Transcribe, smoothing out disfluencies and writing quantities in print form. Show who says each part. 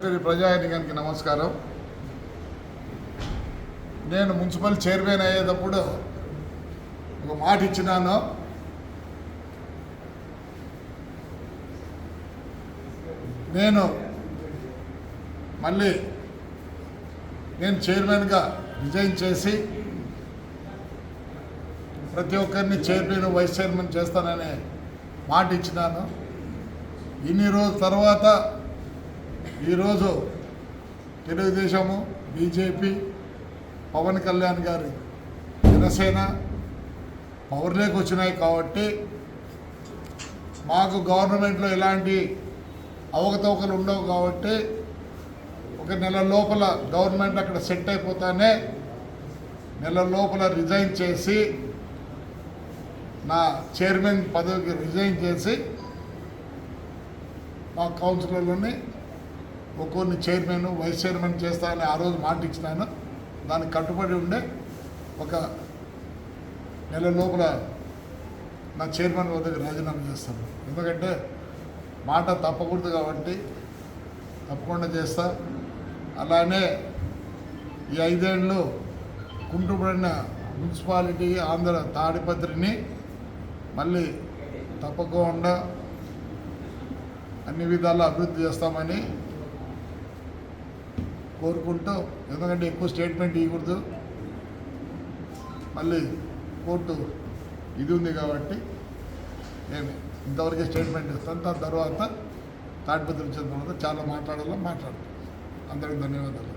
Speaker 1: ప్రజానికానికి నమస్కారం. నేను మున్సిపల్ చైర్మన్ అయ్యేటప్పుడు ఒక మాట ఇచ్చినాను. నేను చైర్మన్గా రిజైన్ చేసి ప్రతి ఒక్కరిని చైర్మన్ వైస్ చైర్మన్ చేస్తాననే మాట ఇచ్చినాను. ఇన్ని రోజుల తర్వాత ఈరోజు తెలుగుదేశము, బీజేపీ, పవన్ కళ్యాణ్ గారి జనసేన పవర్లోకి వచ్చినాయి కాబట్టి మాకు గవర్నమెంట్లో ఎలాంటి అవకతవకలు ఉండవు కాబట్టి ఒక నెల లోపల గవర్నమెంట్ అక్కడ సెట్ అయిపోతానే నెల లోపల రిజైన్ చేసి నా చైర్మన్ పదవికి రిజైన్ చేసి మా కౌన్సిలర్లని ఒక్కొన్ని చైర్మన్, వైస్ చైర్మన్ చేస్తానని ఆ రోజు మాట ఇచ్చినాను. దానికి కట్టుబడి ఉండే ఒక నెల లోపల నా చైర్మన్ వద్దకు రాజీనామా చేస్తాను. ఎందుకంటే మాట తప్పకూడదు కాబట్టి తప్పకుండా చేస్తా. అలానే ఈ 5 ఏళ్ళు కుంటుపడిన మున్సిపాలిటీ ఆంధ్ర తాడిపత్రిని మళ్ళీ తప్పకుండా అన్ని విధాలా అభివృద్ధి చేస్తామని కోరుకుంటూ, ఎందుకంటే ఎక్కువ స్టేట్మెంట్ ఇవ్వకూడదు, మళ్ళీ కోర్టు ఇది ఉంది కాబట్టి నేను ఇంతవరకే స్టేట్మెంట్ ఇస్తాను. దాని తర్వాత తాడిపత్రి వచ్చిన తర్వాత చాలా మాట్లాడతాను. అందరికీ ధన్యవాదాలు.